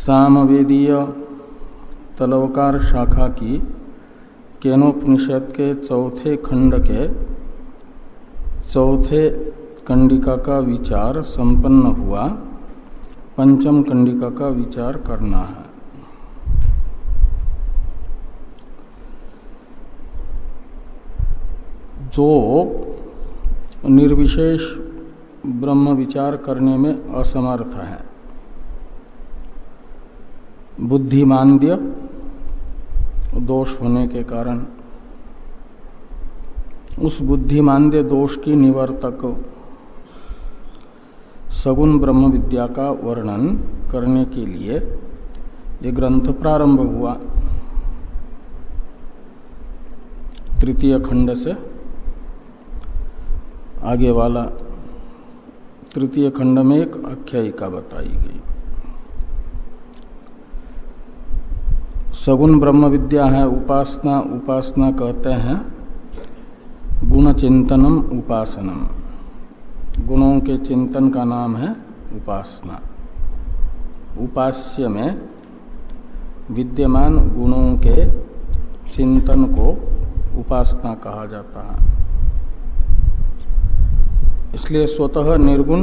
सामवेदीय तलवकार शाखा की केनोपनिषद के चौथे खंड के चौथे कंडिका का विचार संपन्न हुआ। पंचम कंडिका का विचार करना है। जो निर्विशेष ब्रह्म विचार करने में असमर्थ है, बुद्धिमांद्य दोष होने के कारण, उस बुद्धिमांद्य दोष की निवर्तक सगुण ब्रह्म विद्या का वर्णन करने के लिए ये ग्रंथ प्रारंभ हुआ। तृतीय खंड से आगे वाला तृतीय खंड में एक आख्यायिका बताई गई। सगुण ब्रह्म विद्या है उपासना। उपासना कहते हैं गुण चिंतनम उपासनम। गुणों के चिंतन का नाम है उपासना। उपास्य में विद्यमान गुणों के चिंतन को उपासना कहा जाता है। इसलिए स्वतः निर्गुण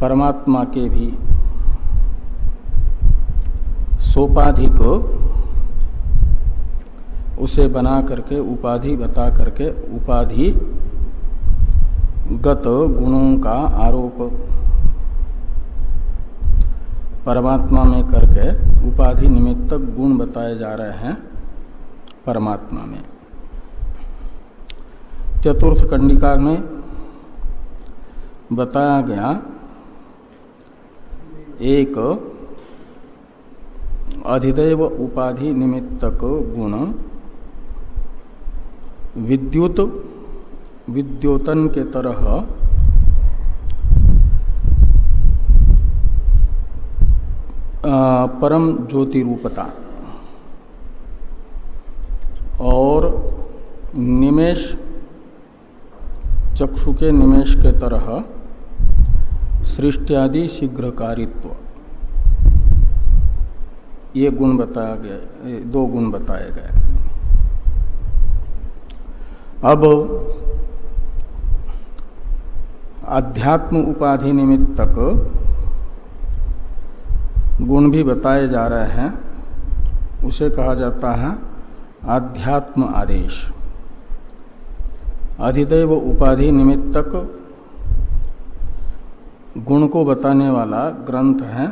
परमात्मा के भी सोपाधिक उसे बना करके उपाधि बता करके उपाधि गत गुणों का आरोप परमात्मा में करके उपाधि निमित्तक गुण बताए जा रहे हैं परमात्मा में। चतुर्थ कंडिका में बताया गया एक अधिदैव उपाधि निमित्तक गुण विद्योतन के तरह परम ज्योति रूपता और निमेष चक्षु के निमेष के तरह सृष्टि शीघ्रकारित्व, ये गुण बताया गया। दो गुण बताए गए। अब अध्यात्म उपाधि निमित्तक गुण भी बताए जा रहे हैं। उसे कहा जाता है आध्यात्म आदेश। अधिदैव उपाधि निमित्तक गुण को बताने वाला ग्रंथ है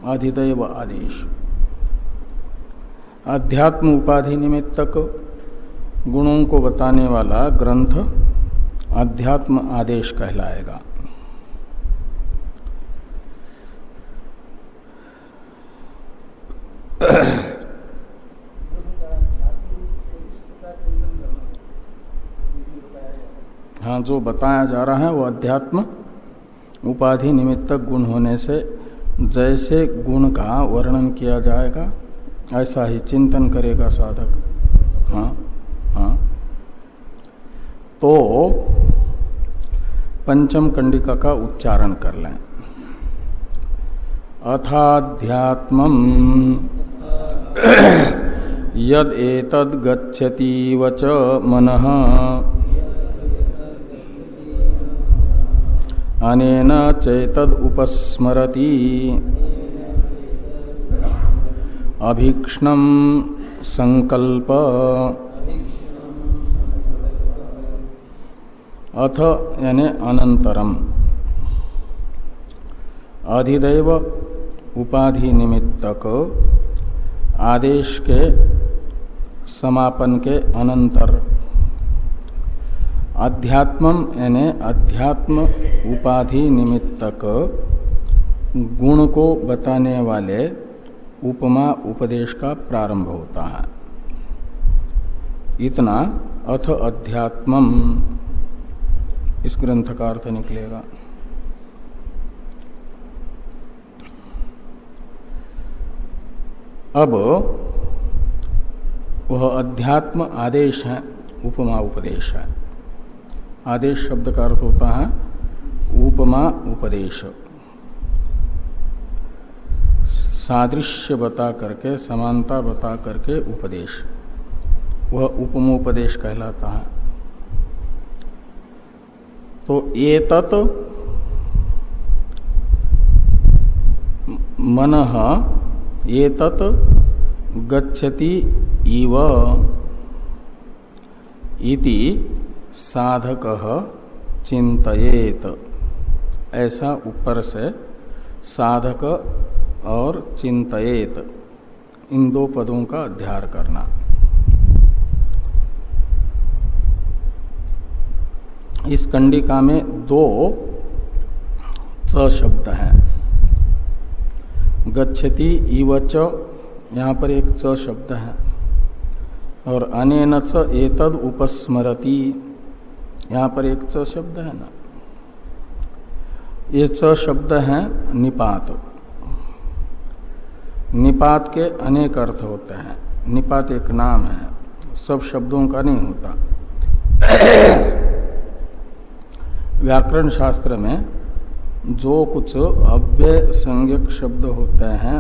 अधिदैव आदेश। अध्यात्म उपाधि निमित्तक गुणों को बताने वाला ग्रंथ अध्यात्म आदेश कहलाएगा। हाँ, जो बताया जा रहा है वो अध्यात्म उपाधि निमित्तक गुण होने से जैसे गुण का वर्णन किया जाएगा ऐसा ही चिंतन करेगा साधक। हाँ हाँ। तो पंचम कंडिका का उच्चारण कर लें। अथाध्यात्मम् यद एतद् गच्छति वच मनः अनेन चैतद उपस्मरति अभीक्ष्णं संकल्प अथ यानी अनंतरम अधिदैव उपाधि निमित्तक आदेश के समापन के अनंतर अध्यात्मम यानी अध्यात्म उपाधि निमित्तक गुण को बताने वाले उपमा उपदेश का प्रारंभ होता है। इतना अथ अध्यात्मम इस ग्रंथ का अर्थ निकलेगा। अब वह अध्यात्म आदेश है, उपमा उपदेश है। आदेश शब्द का अर्थ होता है उपमा उपदेश। सादृश्य बता करके, समानता बता करके उपदेश, वह उपमोपदेश कहलाता है। तो एतत् मनः एतत् गच्छति इव इति साधकः चिंतयेत, ऐसा ऊपर से साधक और चिंतयेत इन दो पदों का अध्यार करना। इस कंडिका में दो च शब्द हैं। गच्छति इव च, यहाँ पर एक च शब्द है, और अनेन च एतद् उपस्मरति, यहाँ पर एक च शब्द है ना। ये च शब्द है निपात। निपात के अनेक अर्थ होते हैं। निपात एक नाम है, सब शब्दों का नहीं होता। व्याकरण शास्त्र में जो कुछ अव्यय संज्ञक शब्द होते हैं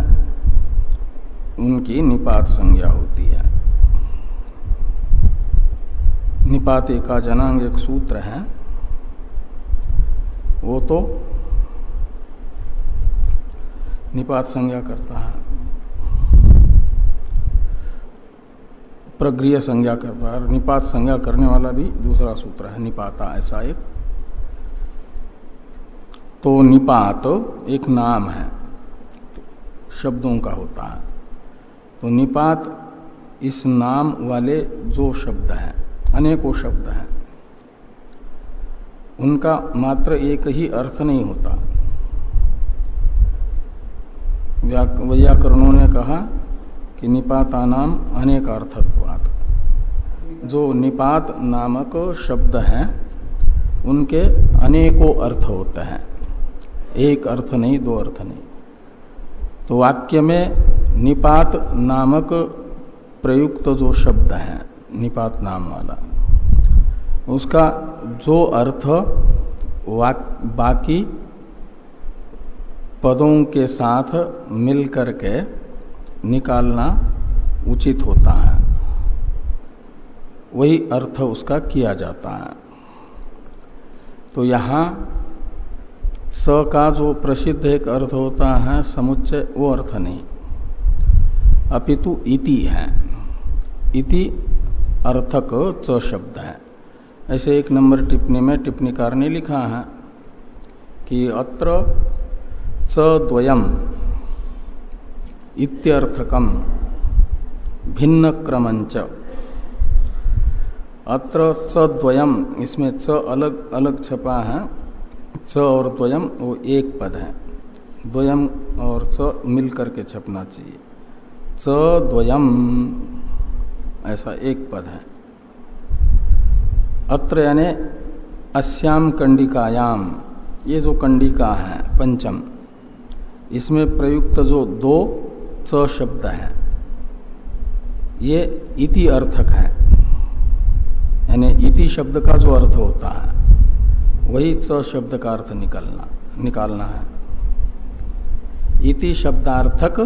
उनकी निपात संज्ञा होती है। निपात का जनांग एक सूत्र है, वो तो निपात संज्ञा करता है, प्रगृह्य संज्ञा करता है। निपात संज्ञा करने वाला भी दूसरा सूत्र है, निपाता, ऐसा एक। तो निपात एक नाम है, शब्दों का होता है। तो निपात इस नाम वाले जो शब्द हैं, अनेकों शब्द हैं, उनका मात्र एक ही अर्थ नहीं होता। वैयाकरणों ने कहा कि निपातानाम अनेक अर्थत्वात्, जो निपात नामक शब्द हैं उनके अनेकों अर्थ होते हैं, एक अर्थ नहीं, दो अर्थ नहीं। तो वाक्य में निपात नामक प्रयुक्त जो शब्द है, निपात नाम वाला, उसका जो अर्थ बाकी पदों के साथ मिल करके निकालना उचित होता है, वही अर्थ उसका किया जाता है। तो यहाँ स का जो प्रसिद्ध एक अर्थ होता है समुच्चय, वो अर्थ नहीं, अपितु इति है। इति अर्थक च शब्द है। ऐसे एक नंबर टिप्पणी में टिप्पणीकार ने लिखा है कि अत्र च द्वयम इत्यर्थकम भिन्न क्रमंच। अत्र च द्वयम, इसमें च अलग अलग छपा है, च और द्वयम वो एक पद है, द्वयम और च मिल करके छपना चाहिए। च द्वयम ऐसा एक पद है। अत्र यानी अस्याम कंडिकायाम, ये जो कंडिका है पंचम, इसमें प्रयुक्त जो दो च शब्द है ये इति अर्थक है। यानी इति शब्द का जो अर्थ होता है वही च शब्द का अर्थ निकालना है। इति शब्दार्थक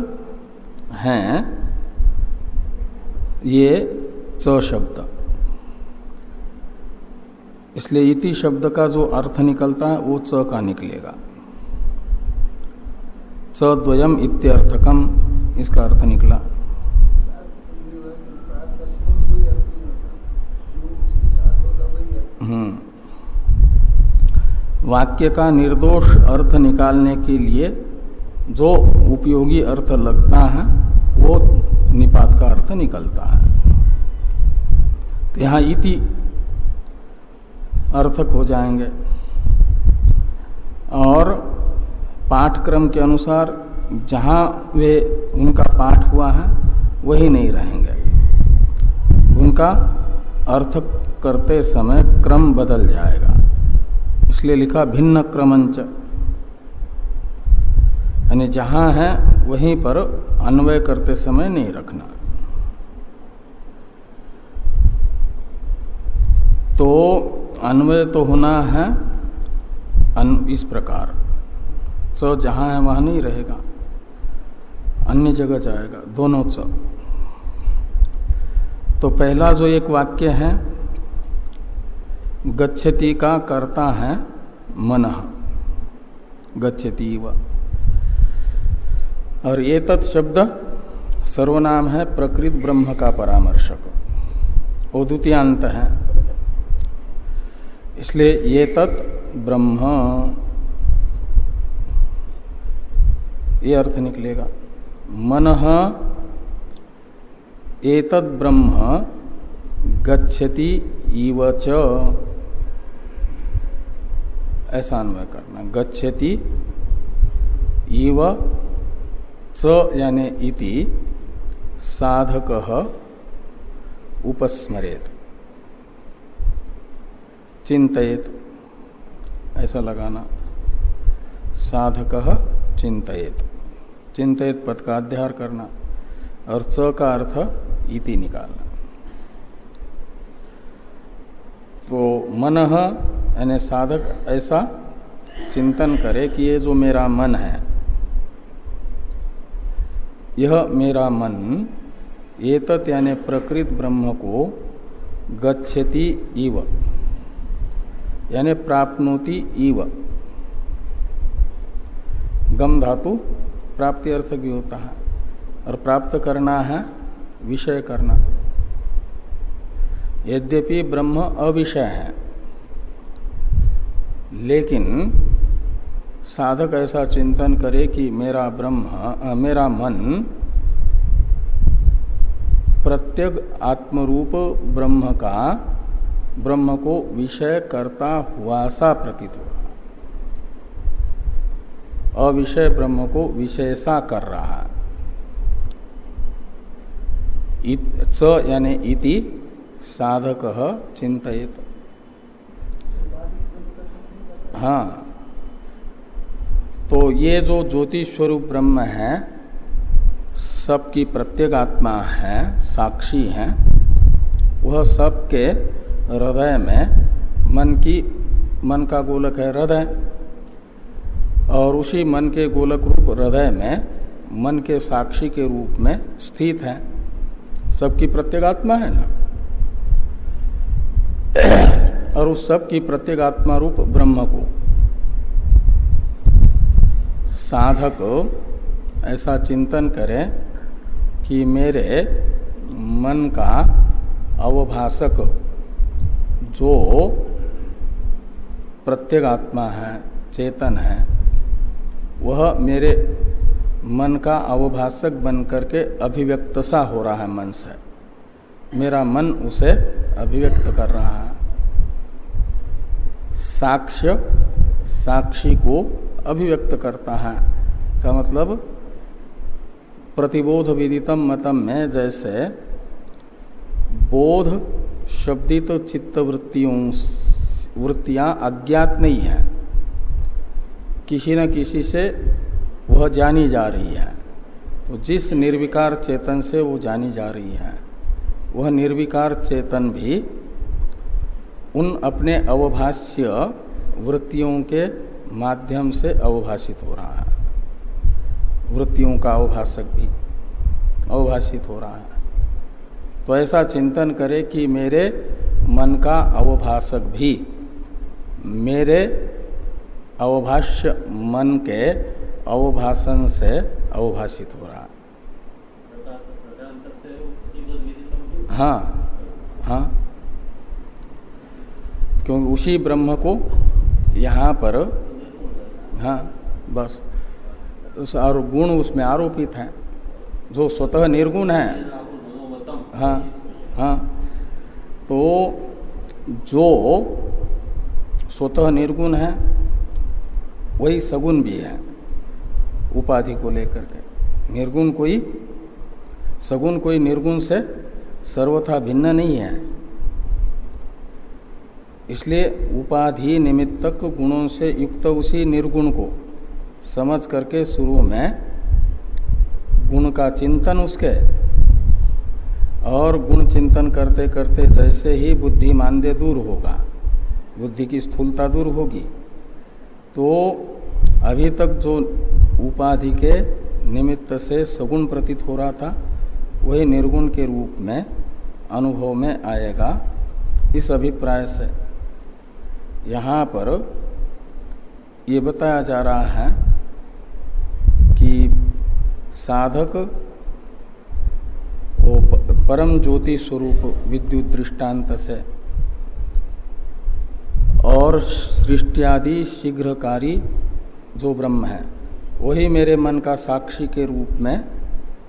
हैं ये च शब्द, इसलिए इति शब्द का जो अर्थ निकलता है वो च का निकलेगा। च द्वयम इत्यर्थकम, इसका अर्थ निकला। वाक्य का निर्दोष अर्थ निकालने के लिए जो उपयोगी अर्थ लगता है वो निपात का अर्थ निकलता है। तो यहाँ इति अर्थक हो जाएंगे और पाठक्रम के अनुसार जहाँ वे उनका पाठ हुआ है वही नहीं रहेंगे, उनका अर्थ करते समय क्रम बदल जाएगा। इसलिए लिखा भिन्न क्रमंच, यानी जहां है वहीं पर अन्वय करते समय नहीं रखना। तो अन्वय तो होना है इस प्रकार, च जहां है वहां नहीं रहेगा। अन्य जगह जाएगा, दोनों च। तो पहला जो एक वाक्य है, गच्छति का कर्ता है मनः, गच्छति व, और ये तत् शब्द सर्वनाम है प्रकृत ब्रह्म का परामर्शक, वो द्वितीयांत है, इसलिए ये तत् ब्रह्म, ये अर्थ निकलेगा। मनः एतद् ब्रह्म गच्छति इव च, ऐसा अन्वय करना। गच्छति इव च यानी इति साधकः उपस्मरेत, चिंतयेत, ऐसा लगाना। साधकः चिंतयेत, चिंतयेत पद का अध्यार करना और च का अर्थ इति निकालना। तो मनः यानी साधक ऐसा चिंतन करे कि ये जो मेरा मन है, यह मेरा मन एतत् यानी प्रकृत ब्रह्म को गच्छति इव यानी प्राप्नोति इव, गम धातु प्राप्ति अर्थ भी होता है, और प्राप्त करना है विषय करना। यद्यपि ब्रह्म अविषय है, लेकिन साधक ऐसा चिंतन करे कि मेरा ब्रह्म, मेरा मन प्रत्येक आत्मरूप ब्रह्म का, ब्रह्म को विषय करता हुआ सा प्रतीत हो रहा, अविषय ब्रह्म को विषयसा कर रहा है। च यानी इति साधकः चिंतयेत। हाँ, तो ये जो ज्योति स्वरूप ब्रह्म है, सबकी प्रत्येक आत्मा है, साक्षी है, वह सबके हृदय में मन का गोलक है हृदय, और उसी मन के गोलक रूप हृदय में मन के साक्षी के रूप में स्थित है, सबकी प्रत्येगात्मा है ना। और उस सबकी प्रत्येगात्मा रूप ब्रह्म को साधक ऐसा चिंतन करे कि मेरे मन का अवभाषक जो प्रत्येगात्मा है, चेतन है, वह मेरे मन का अवभाषक बन करके अभिव्यक्त सा हो रहा है मन से, मेरा मन उसे अभिव्यक्त कर रहा है। साक्ष्य साक्षी को अभिव्यक्त करता है, का मतलब प्रतिबोध विदितम मतम में जैसे बोध शब्दित चित्त वृत्तियां अज्ञात नहीं है, किसी न किसी से वह जानी जा रही है, तो जिस निर्विकार चेतन से वो जानी जा रही है, वह निर्विकार चेतन भी उन अपने अवभाष्य वृत्तियों के माध्यम से अवभाषित हो रहा है, वृत्तियों का अवभाषक भी अवभाषित हो रहा है। तो ऐसा चिंतन करे कि मेरे मन का अवभाषक भी मेरे अवभाष्य मन के अवभाषण से अवभाषित हो रहा है। हाँ हाँ, क्योंकि उसी ब्रह्म को यहाँ पर, हाँ बस, और गुण उसमें आरोपित है, जो स्वतः निर्गुण है। हाँ हाँ, तो जो स्वतः निर्गुण है वही सगुण भी है, उपाधि को लेकर के। निर्गुण कोई, सगुण कोई निर्गुण से सर्वथा भिन्न नहीं है, इसलिए उपाधि निमित्तक गुणों से युक्त उसी निर्गुण को समझ करके शुरू में गुण का चिंतन उसके, और गुण चिंतन करते करते जैसे ही बुद्धि मांद्य दूर होगा, बुद्धि की स्थूलता दूर होगी, तो अभी तक जो उपाधि के निमित्त से सगुण प्रतीत हो रहा था वही निर्गुण के रूप में अनुभव में आएगा, इस अभिप्राय से यहाँ पर ये बताया जा रहा है कि साधक वो परम ज्योति स्वरूप विद्युत दृष्टांत से और सृष्टियादि शीघ्रकारी जो ब्रह्म है वही मेरे मन का साक्षी के रूप में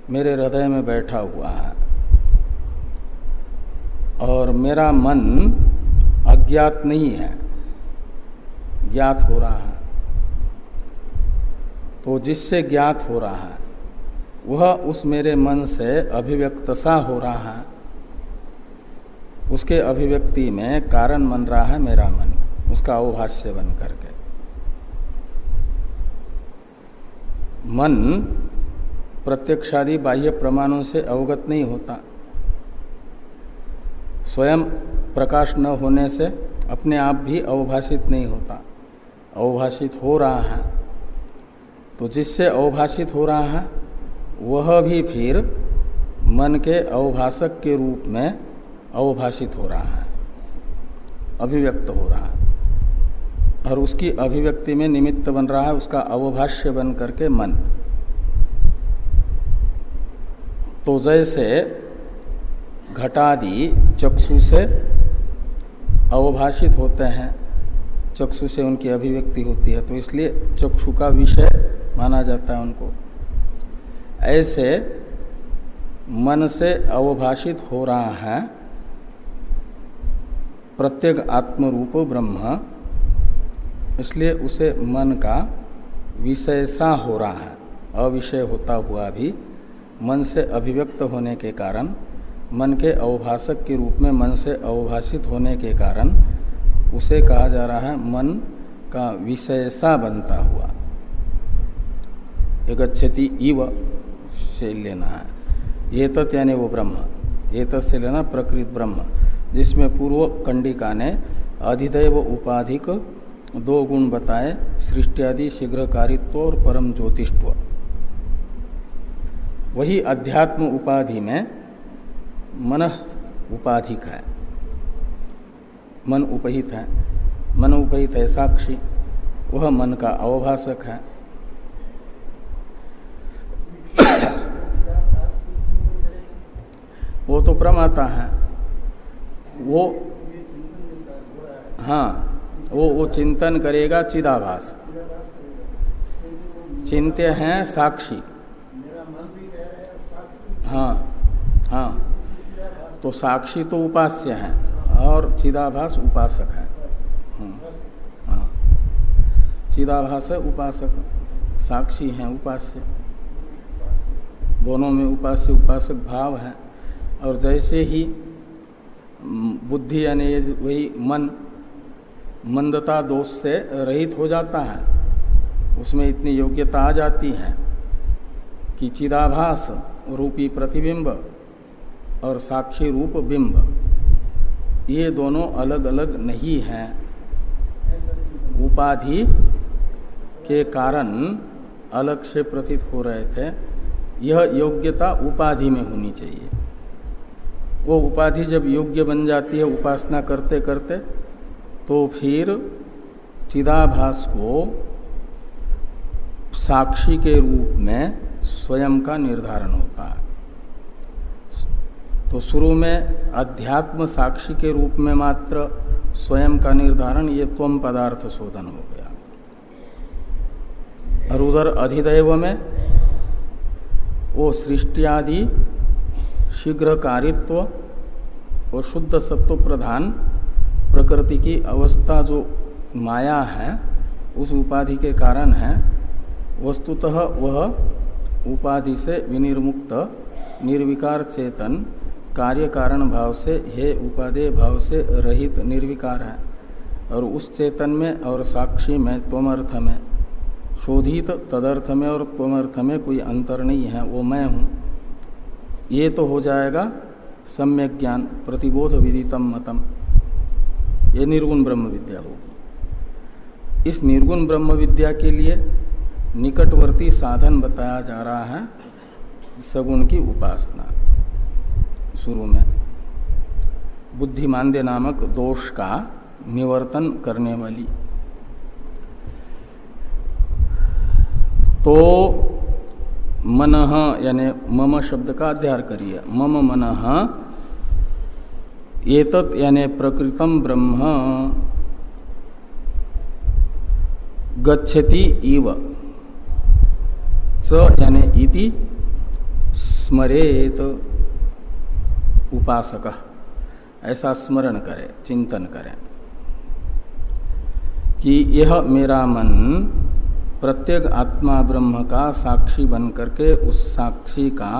मेरे हृदय में बैठा हुआ है और मेरा मन अज्ञात नहीं है, ज्ञात हो रहा है। तो जिससे ज्ञात हो रहा है वह उस मेरे मन से अभिव्यक्त सा हो रहा है, उसके अभिव्यक्ति में कारण बन रहा है मेरा मन, उसका अवभाष्य बन करके। मन प्रत्यक्षादि बाह्य प्रमाणों से अवगत नहीं होता, स्वयं प्रकाश न होने से अपने आप भी अवभाषित नहीं होता, अवभाषित हो रहा है। तो जिससे अवभाषित हो रहा है वह भी फिर मन के अवभाषक के रूप में अवभाषित हो रहा है, अभिव्यक्त हो रहा है और उसकी अभिव्यक्ति में निमित्त बन रहा है उसका अवभाष्य बन करके मन। तो जैसे घटादि चक्षु से अवभाषित होते हैं, चक्षु से उनकी अभिव्यक्ति होती है, तो इसलिए चक्षु का विषय माना जाता है उनको। ऐसे मन से अवभाषित हो रहा है प्रत्येक आत्मरूप ब्रह्म, इसलिए उसे मन का विषय सा हो रहा है। अविषय होता हुआ भी मन से अभिव्यक्त होने के कारण, मन के अवभाषक के रूप में मन से अवभाषित होने के कारण उसे कहा जा रहा है मन का विषय सा बनता हुआ। गच्छति इव से लेना है, ये तत् यानी वो ब्रह्म, ये तत् से लेना प्रकृत ब्रह्म, जिसमें पूर्व कंडिका ने अधिदैव उपाधिक दो गुण बताए, सृष्टियादि शीघ्रकारित्व और परम ज्योतिष्व। वही अध्यात्म उपाधि में मन उपाधिक है, मन उपहित है, मन उपहित है साक्षी, वह मन का अवभाषक है। वो तो प्रमाता है, वो हाँ वो चिंतन करेगा चिदाभास, चिंत्य हैं साक्षी। हाँ हाँ, तो साक्षी तो उपास्य है और चिदाभास उपासक है। हाँ, चिदाभास है उपासक, साक्षी हैं उपास्य, दोनों में उपास्य उपासक भाव है। और जैसे ही बुद्धि यानी वही मन मंदता दोष से रहित हो जाता है, उसमें इतनी योग्यता आ जाती है कि चिदाभास रूपी प्रतिबिंब और साक्षी रूप बिंब ये दोनों अलग अलग नहीं हैं। उपाधि के कारण अलग से प्रतीत हो रहे थे, यह योग्यता उपाधि में होनी चाहिए। वो उपाधि जब योग्य बन जाती है उपासना करते करते, तो फिर चिदाभास को साक्षी के रूप में स्वयं का निर्धारण होता है। तो शुरू में अध्यात्म साक्षी के रूप में मात्र स्वयं का निर्धारण, ये त्वम पदार्थ शोधन हो गया। और उधर अधिदैव में वो सृष्टियादि शीघ्रकारित्व और शुद्ध सत्व प्रधान प्रकृति की अवस्था जो माया है उस उपाधि के कारण है। वस्तुतः वह उपाधि से विनिर्मुक्त निर्विकार चेतन कार्य कारण भाव से हे उपादेय भाव से रहित निर्विकार है। और उस चेतन में और साक्षी में त्वमर्थ में शोधित तदर्थ में और त्वमर्थ में कोई अंतर नहीं है, वो मैं हूँ। ये तो हो जाएगा सम्यक ज्ञान प्रतिबोध विदितम मतम, ये निर्गुण ब्रह्म विद्या होगी। इस निर्गुण ब्रह्म विद्या के लिए निकटवर्ती साधन बताया जा रहा है सगुण की उपासना। शुरू में बुद्धिमांद्य नामक दोष का निवर्तन करने वाली। तो मनः यानी मम शब्द का अध्यार करिए। मम मनः एतत् यानी प्रकृतम ब्रह्म गच्छति इव च यानी इति स्मरेत उपासक, ऐसा स्मरण करे, चिंतन करे कि यह मेरा मन प्रत्येक आत्मा ब्रह्म का साक्षी बन करके उस साक्षी का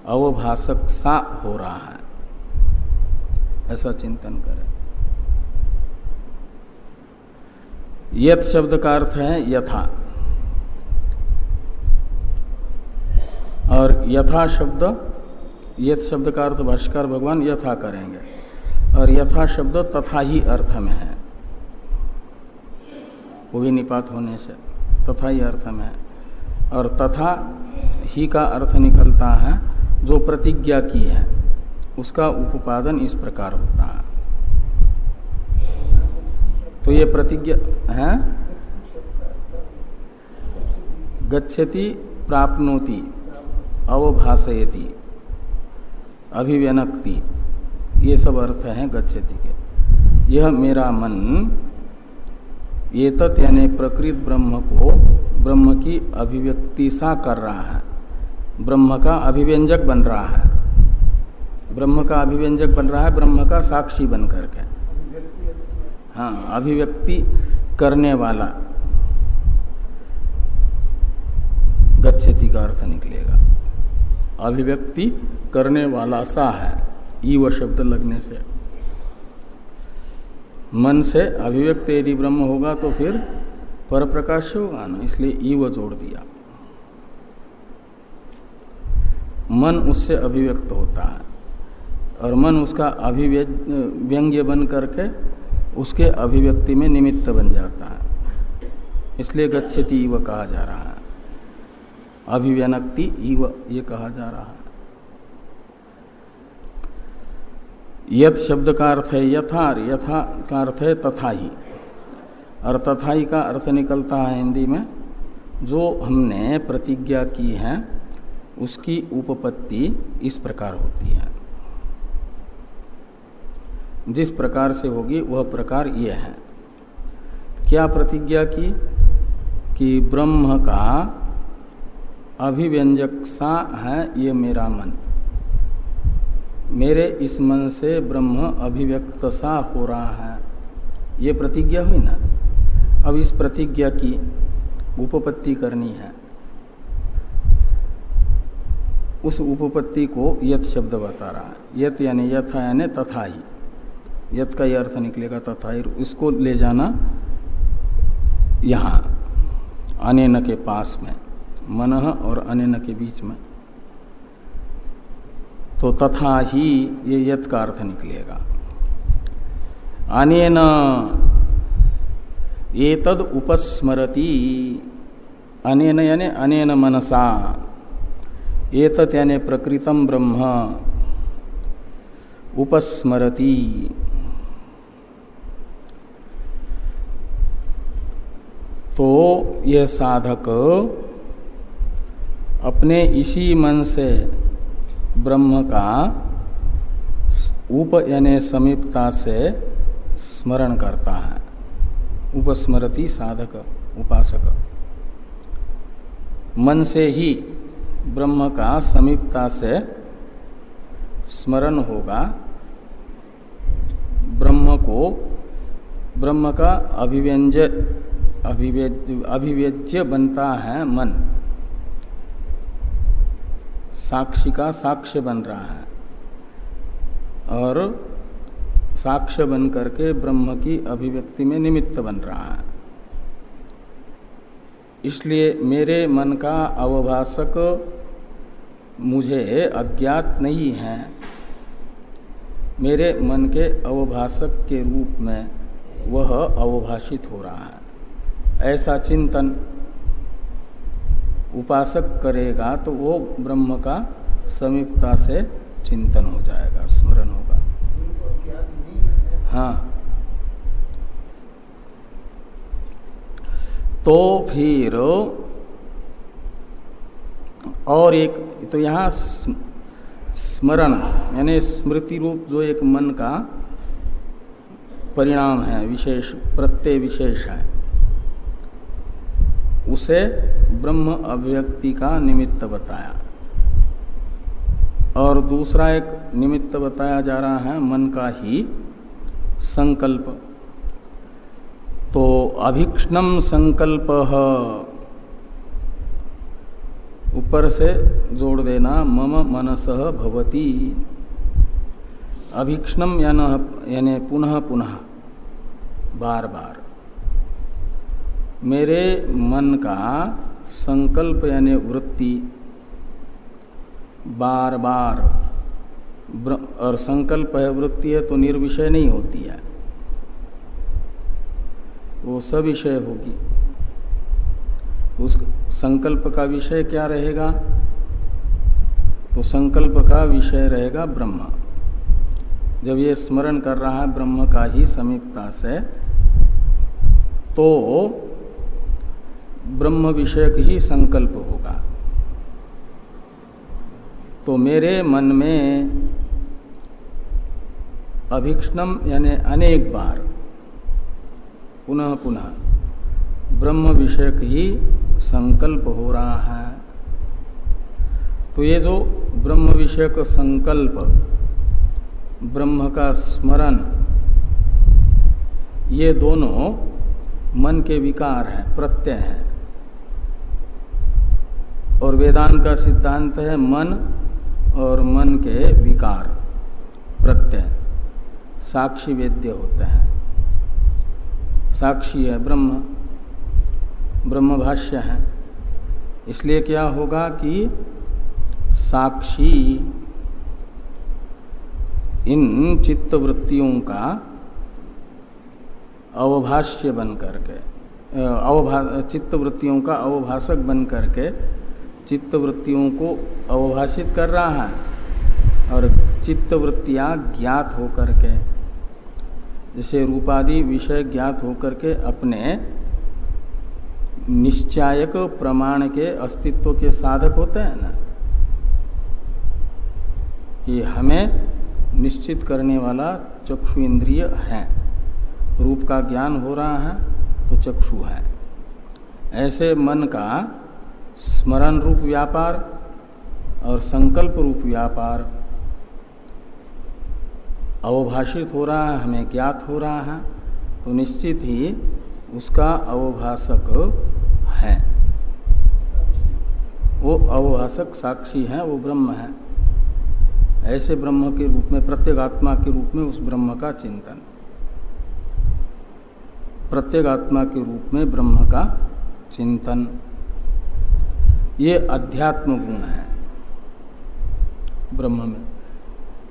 अवभाषक सा हो रहा है, ऐसा चिंतन करें। यथ शब्द का अर्थ है यथा, और यथा शब्द, यथ शब्द का अर्थ भाष्यकार भगवान यथा करेंगे, और यथा शब्द तथा ही अर्थ में है, वो भी निपात होने से तथा ही अर्थ में है। और तथा ही का अर्थ निकलता है जो प्रतिज्ञा की है उसका उपादन इस प्रकार होता है। तो ये प्रतिज्ञा है गच्छति प्राप्नोति अवभाषयति अभिव्यनक्ति, ये सब अर्थ हैं गच्छति के। यह मेरा मन एतत् यानी प्रकृत ब्रह्म को ब्रह्म की अभिव्यक्ति सा कर रहा है, ब्रह्म का अभिव्यंजक बन रहा है, ब्रह्म का अभिव्यंजक बन रहा है, ब्रह्म का साक्षी बन करके। हाँ, अभिव्यक्ति करने वाला गच्छति का अर्थ निकलेगा, अभिव्यक्ति करने वाला सा है, ईव शब्द लगने से। मन से अभिव्यक्त यदि ब्रह्म होगा तो फिर पर प्रकाश होगा ना, इसलिए ईव जोड़ दिया। मन उससे अभिव्यक्त होता है और मन उसका अभिव्यंग्य बन करके उसके अभिव्यक्ति में निमित्त बन जाता है, इसलिए गच्छति ईव कहा जा रहा है, अभिव्यनक्ति ईव ये कहा जा रहा है। यथ शब्द का अर्थ है यथा, यथा का अर्थ है तथा ही, और तथा ही का अर्थ निकलता है हिंदी में जो हमने प्रतिज्ञा की है उसकी उपपत्ति इस प्रकार होती है, जिस प्रकार से होगी वह प्रकार यह है। क्या प्रतिज्ञा की कि ब्रह्म का अभिव्यंजक सा है ये मेरा मन, मेरे इस मन से ब्रह्म अभिव्यक्त सा हो रहा है, ये प्रतिज्ञा हुई ना। अब इस प्रतिज्ञा की उपपत्ति करनी है, उस उपपत्ति को यथ शब्द बता रहा है। यथ यानी यथा यानी तथा ही, यथ का यह अर्थ निकलेगा तथा ही, इसको ले जाना यहाँ अनेन के पास में, मनः और अनेन के बीच में, तो तथा ही ये यत् का अर्थ निकलेगा। अनेन एतद उपस्मरति, अनेन यानी अनेन मनसा, एतत् यानी प्रकृतम ब्रह्म उपस्मरति, तो यह साधक अपने इसी मन से ब्रह्म का उप यानी समीपता से स्मरण करता है। उपस्मरति साधक उपासक मन से ही ब्रह्म का समीपता से स्मरण होगा, ब्रह्म को, ब्रह्म का अभिव्यज्य बनता है मन, साक्षी का साक्ष्य बन रहा है और साक्ष्य बन करके ब्रह्म की अभिव्यक्ति में निमित्त बन रहा है। इसलिए मेरे मन का अवभाषक मुझे अज्ञात नहीं है, मेरे मन के अवभाषक के रूप में वह अवभाषित हो रहा है, ऐसा चिंतन उपासक करेगा तो वो ब्रह्म का समीपता से चिंतन हो जाएगा, स्मरण होगा। हाँ, तो फिर और एक तो यहाँ स्मरण यानी स्मृति रूप जो एक मन का परिणाम है, विशेष प्रत्यय विशेष है, उसे ब्रह्म अभिव्यक्ति का निमित्त बताया। और दूसरा एक निमित्त बताया जा रहा है मन का ही संकल्प। तो अभीक्ष्णम संकल्प ऊपर से जोड़ देना, मम मनसः भवति। अभीक्ष्णम यानी पुनः पुनः, बार बार मेरे मन का संकल्प यानी वृत्ति बार बार, और संकल्प है वृत्ति है तो निर्विषय नहीं होती है, वो सविषय होगी। उस संकल्प का विषय क्या रहेगा? तो संकल्प का विषय रहेगा ब्रह्म। जब ये स्मरण कर रहा है ब्रह्म का ही समीपता से, तो ब्रह्म विषयक ही संकल्प होगा। तो मेरे मन में अभीक्ष्णम यानी अनेक बार, पुनः पुनः ब्रह्म विषयक ही संकल्प हो रहा है। तो ये जो ब्रह्म विषयक संकल्प, ब्रह्म का स्मरण, ये दोनों मन के विकार हैं, प्रत्यय हैं। और वेदांत का सिद्धांत है मन और मन के विकार प्रत्यय साक्षी वेद्य होते हैं। साक्षी है ब्रह्म, ब्रह्म भाष्य है। इसलिए क्या होगा कि साक्षी इन चित्तवृत्तियों का अवभाष्य बन करके, चित्तवृत्तियों का अवभाषक बन करके चित्तवृत्तियों को अवभाषित कर रहा है। और चित्तवृत्तियां ज्ञात होकर के, जैसे रूपादि विषय ज्ञात होकर के अपने निश्चायक प्रमाण के अस्तित्व के साधक होते हैं ना, कि हमें निश्चित करने वाला चक्षु इंद्रिय है। रूप का ज्ञान हो रहा है तो चक्षु है। ऐसे मन का स्मरण रूप व्यापार और संकल्प रूप व्यापार अवभाषित हो रहा है, हमें ज्ञात हो रहा है, तो निश्चित ही उसका अवभाषक है। वो अवभाषक साक्षी है, वो ब्रह्म है। ऐसे ब्रह्म के रूप में, प्रत्येगात्मा के रूप में उस ब्रह्म का चिंतन, प्रत्येगात्मा के रूप में ब्रह्म का चिंतन, ये अध्यात्म गुण है ब्रह्म में,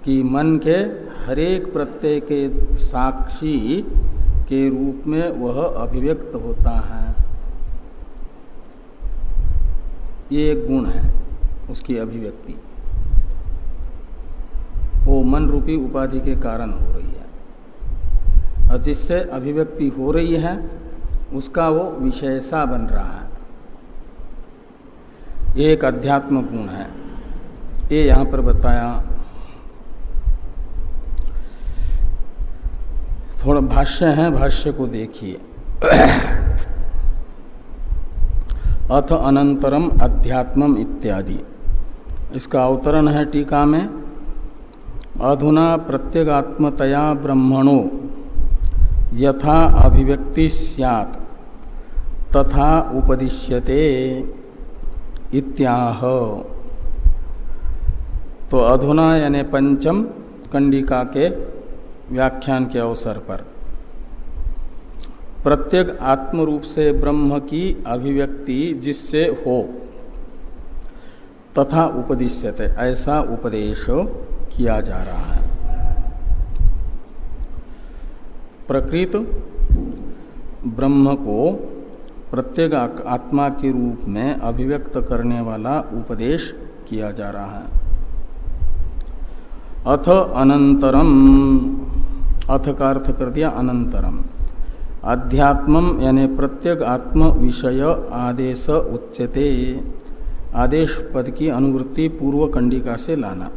कि मन के हरेक प्रत्यय के साक्षी के रूप में वह अभिव्यक्त होता है। ये एक गुण है उसकी अभिव्यक्ति, वो मन रूपी उपाधि के कारण हो रही है। और जिससे अभिव्यक्ति हो रही है उसका वो विषयसा बन रहा है। ये एक अध्यात्म गुण है, ये यहां पर बताया। थोड़ा भाष्य है, भाष्य को देखिए। अथ अनंतरम अध्यात्मम इत्यादि, इसका अवतरण है टीका में। अधुना प्रत्यगात्मतया ब्रह्मणो यथा अभिव्यक्ति स्यात् तथा उपदिश्यते इत्याह। तो अधुना यानी पंचम कंडिका के व्याख्यान के अवसर पर प्रत्येक आत्म रूप से ब्रह्म की अभिव्यक्ति जिससे हो तथा उपदिश्यते, ऐसा उपदेश किया जा रहा है। प्रकृत ब्रह्म को प्रत्येक आत्मा के रूप में अभिव्यक्त करने वाला उपदेश किया जा रहा है। अथ अनंतरम, अथ का अर्थ कर दिया अनंतरम, अध्यात्मम यानी प्रत्येक आत्म विषय आदेश उच्यते, आदेश पद की अनुवृत्ति पूर्व कंडिका से लाना।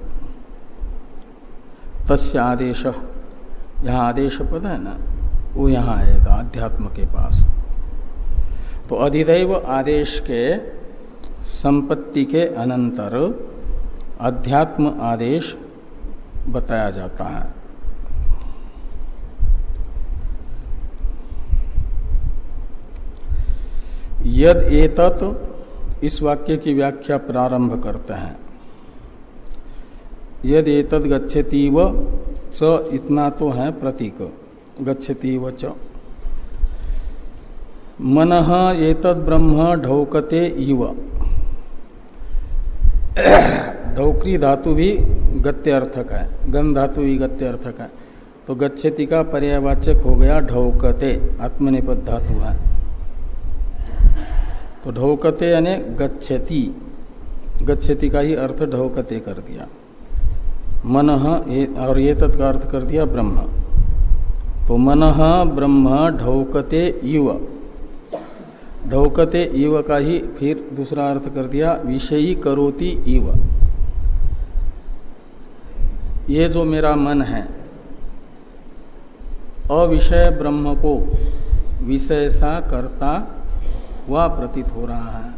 तस्य आदेश, यहाँ आदेश पद है ना, वो यहाँ आएगा अध्यात्म के पास। तो अधिदैव आदेश के संपत्ति के अनंतर अध्यात्म आदेश बताया जाता है। यद एतत्, इस वाक्य की व्याख्या प्रारंभ करते हैं। यद एतत् गच्छतीव च, इतना तो है प्रतीक, गच्छतीव च। मनः एतद् ब्रह्म ढौकते इव, ढौकरी धातु भी गत्यर्थक है, गन धातु भी गत्यर्थक है, तो गच्छति का पर्यायवाचक हो गया ढौकते, आत्मनेपद धातु है। तो ढौकते यानी गच्छति, गच्छति का ही अर्थ ढौकते कर दिया। मनः और एतत् का अर्थ कर दिया ब्रह्म, तो मनः ब्रह्म ढौकते इव, ढौकते इव का ही फिर दूसरा अर्थ कर दिया विषयी करोति इव। ये जो मेरा मन है अविषय ब्रह्म को विषय सा करता हुआ प्रतीत हो रहा है।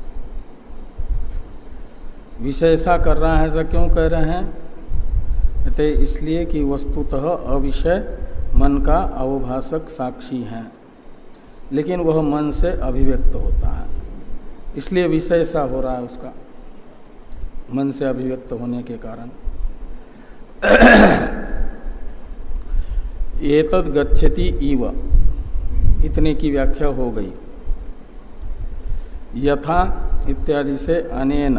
विषय सा कर रहा है, ऐसा क्यों कह रहे हैं? कहते इसलिए कि वस्तुतः अविषय मन का अवभाषक साक्षी है, लेकिन वह मन से अभिव्यक्त होता है, इसलिए विषय सा हो रहा है उसका, मन से अभिव्यक्त होने के कारण। एतद् गच्छति इव, इतने की व्याख्या हो गई। यथा इत्यादि से अनेन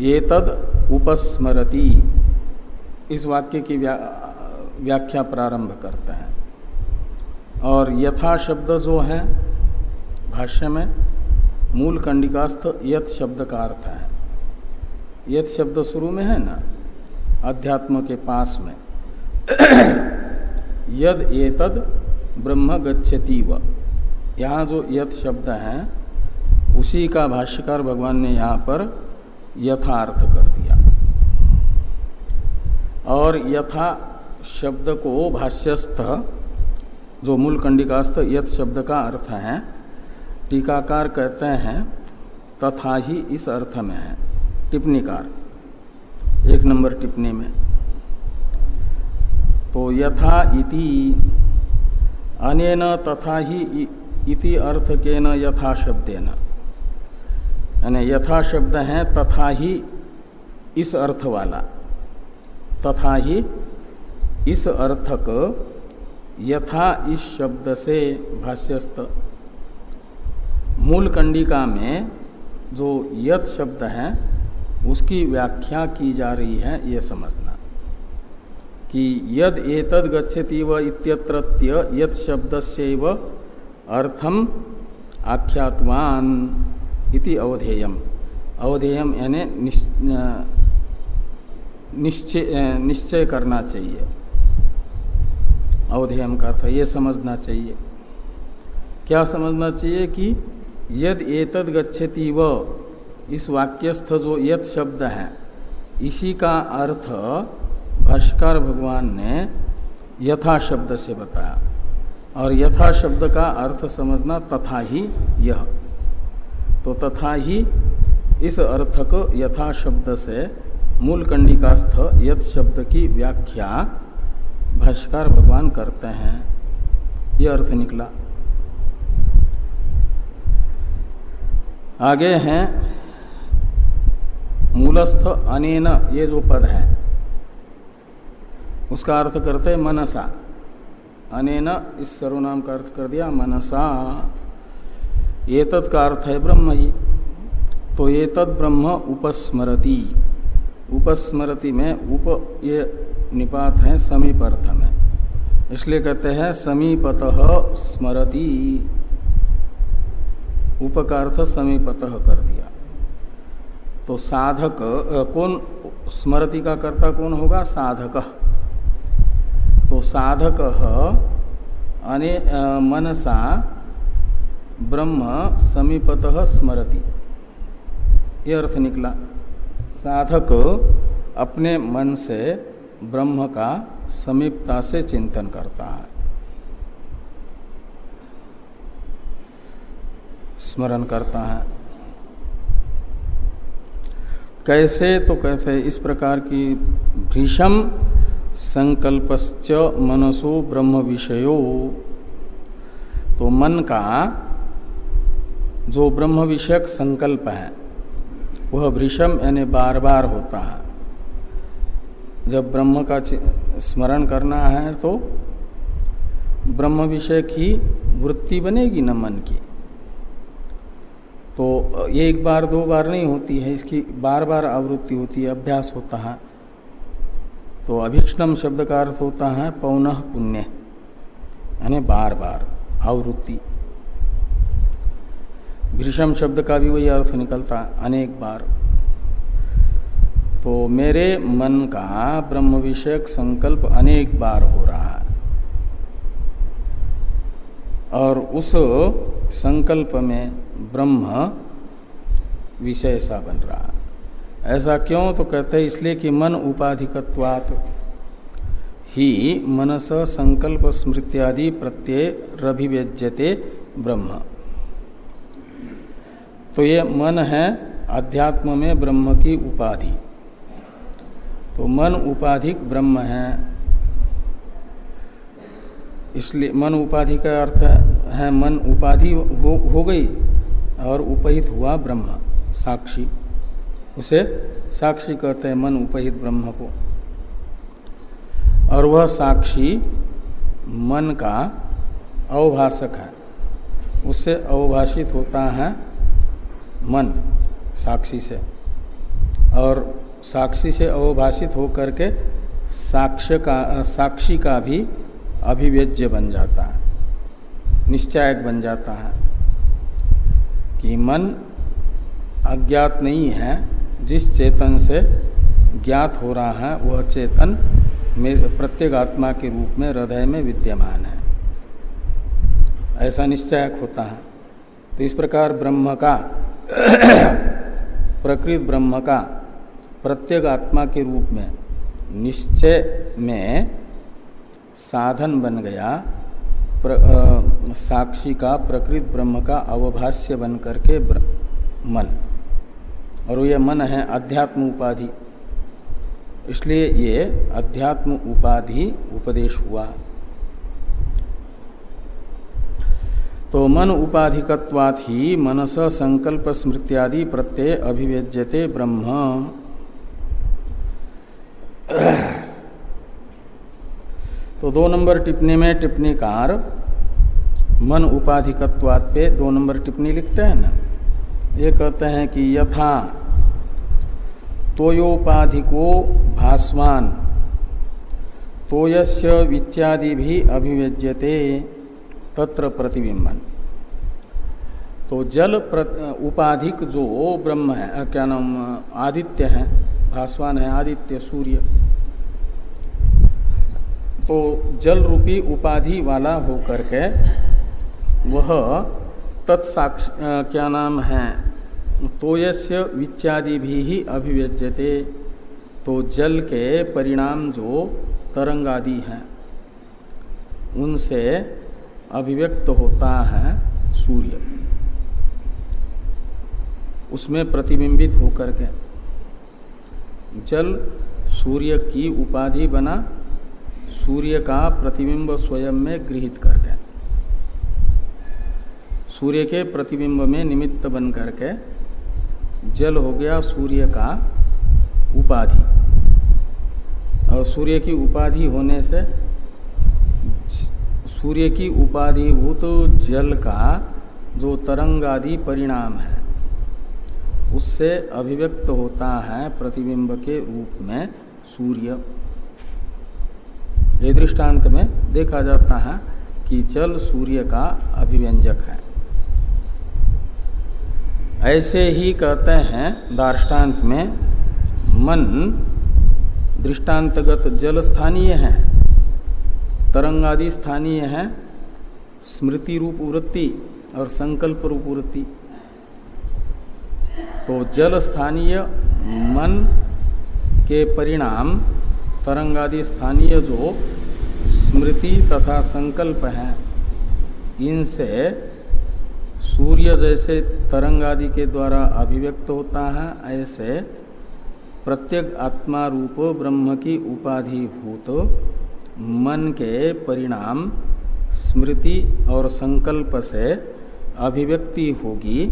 एतद् उपस्मरति, इस वाक्य की व्याख्या प्रारंभ करते हैं। और यथा शब्द जो है भाष्य में मूल कंडिकास्थ यत शब्द का अर्थ है। यत शब्द शुरू में है ना, अध्यात्म के पास में। यद एतद ब्रह्म गच्छति व, यहाँ जो यत शब्द है उसी का भाष्यकार भगवान ने यहाँ पर यथार्थ कर दिया। और यथा शब्द को भाष्यस्थ जो मूल कंडिकास्थ यत शब्द का अर्थ है, टीकाकार कहते हैं तथा ही इस अर्थ में है, टिप्पणीकार 1 नंबर टिप्पणी में। तो यथा इति अनेन तथा ही इति अर्थ के न यथा शब्देन, यानी यथा शब्द है तथा ही इस अर्थ वाला, तथा ही इस अर्थक यथा इस शब्द से भाष्यस्थ। मूल कंडिका में जो यत शब्द है उसकी व्याख्या की जा रही है, ये समझना कि यद एतद् गच्छति व इत्यत्रत्य यत शब्दस्यैव अर्थम आख्यातवान इति अवधेयम। अवधेयम यानी निश्चय करना चाहिए। अवधेयम का अर्थ ये समझना चाहिए। क्या समझना चाहिए? कि यद एतद् गच्छति व, इस वाक्यस्थ जो यत शब्द है इसी का अर्थ भाष्यकार भगवान ने यथा शब्द से बताया। और यथा शब्द का अर्थ समझना तथा ही यह, तो तथा ही इस अर्थक यथा शब्द से मूल कंडिकास्थ यत शब्द की व्याख्या भाष्यकार भगवान करते हैं, यह अर्थ निकला। आगे हैं मूलस्थ अनेन, ये जो पद है उसका अर्थ करते हैं मनसा। अनेन इस सर्वनाम का अर्थ कर दिया मनसा। एतत् का अर्थ है ब्रह्म ही, तो एतत् ब्रह्म उपस्मरति। उपस्मरति में उप ये निपात है समीप अर्थ में, इसलिए कहते हैं समीपतः स्मरति। उपकार्थ समीपतः कर दिया। तो साधक कौन, स्मृति का कर्ता कौन होगा? साधक। तो साधक अने मनसा ब्रह्म समीपतः स्मरति, ये अर्थ निकला। साधक अपने मन से ब्रह्म का समीपता से चिंतन करता है, स्मरण करता है। कैसे? तो कहते हैं इस प्रकार की भृशम संकल्पश्च मनसो ब्रह्म विषयो। तो मन का जो ब्रह्म विषयक संकल्प है वह भृशम यानी बार बार होता है। जब ब्रह्म का स्मरण करना है तो ब्रह्म विषय की वृत्ति बनेगी न मन की। तो ये एक बार दो बार नहीं होती है, इसकी बार बार आवृत्ति होती है, अभ्यास होता है। तो अभीक्ष्णम शब्द का अर्थ होता है पौनः पुण्य, यानी बार बार आवृत्ति। भृशम शब्द का भी वही अर्थ निकलता है, अनेक बार। तो मेरे मन का ब्रह्म विषयक संकल्प अनेक बार हो रहा है और उस संकल्प में ब्रह्म विषय सा बन रहा है। ऐसा क्यों? तो कहते हैं इसलिए कि मन उपाधिकत्वात् ही मनस संकल्प स्मृत्यादि प्रत्यय रभिव्यज्यते ब्रह्म। तो ये मन है अध्यात्म में ब्रह्म की उपाधि। तो मन उपाधिक ब्रह्म है, इसलिए मन उपाधि का अर्थ है मन उपाधि हो गई और उपहित हुआ ब्रह्म साक्षी, उसे साक्षी कहते हैं मन उपहित ब्रह्म को। और वह साक्षी मन का अवभाषक है, उससे अवभाषित होता है मन साक्षी से, और साक्षी से अवभाषित होकर के साक्षी का भी अभिव्यज्य बन जाता है, निश्चायक बन जाता है कि मन अज्ञात नहीं है, जिस चेतन से ज्ञात हो रहा है वह चेतन प्रत्येक आत्मा के रूप में हृदय में विद्यमान है, ऐसा निश्चायक होता है। तो इस प्रकार ब्रह्म का प्रकृत ब्रह्म का प्रत्येक आत्मा के रूप में निश्चय में साधन बन गया साक्षी का प्रकृत ब्रह्म का अवभाष्य बन करके मन, और यह मन है अध्यात्म उपाधि। इसलिए ये अध्यात्म उपाधि उपदेश हुआ। तो मन उपाधिकत्वात् ही मनस संकल्प स्मृत्यादि प्रत्यय अभिव्यज्यते ब्रह्म। तो 2 नंबर टिप्पणी में टिप्पणीकार मन उपाधिकत्वात् पे 2 नंबर टिप्पणी लिखते हैं ना, ये कहते हैं कि यथा तोयोपाधिको भास्वान तोयस्य विच्चादि भी अभिव्यज्यते तत्र प्रतिबिंबन। तो जल उपाधिक जो ब्रह्म है, क्या नाम, आदित्य है, भास्वान है आदित्य सूर्य, तो जल रूपी उपाधि वाला होकर के वह तत्साक्ष क्या नाम है तोयस्य विच्चादि भी ही अभिव्यज्यते। तो जल के परिणाम जो तरंग आदि हैं उनसे अभिव्यक्त होता है सूर्य, उसमें प्रतिबिंबित होकर के जल सूर्य की उपाधि बना, सूर्य का प्रतिबिंब स्वयं में गृहीत करके सूर्य के प्रतिबिंब में निमित्त बन करके जल हो गया सूर्य का उपाधि, और सूर्य की उपाधि होने से सूर्य की उपाधिभूत जल का जो तरंग आदि परिणाम है उससे अभिव्यक्त होता है प्रतिबिंब के रूप में सूर्य। ये दृष्टांत में देखा जाता है कि जल सूर्य का अभिव्यंजक है। ऐसे ही कहते हैं दार्ष्टान्त में मन दृष्टांतगत जल स्थानीय है, तरंगादि स्थानीय है, स्मृति रूप वृत्ति और संकल्प रूप वृत्ति। तो जल स्थानीय मन के परिणाम तरंगादि स्थानीय जो स्मृति तथा संकल्प है, इनसे सूर्य जैसे तरंगादि के द्वारा अभिव्यक्त होता है, ऐसे प्रत्येक आत्मा रूप ब्रह्म की उपाधिभूत मन के परिणाम स्मृति और संकल्प से अभिव्यक्ति होगी।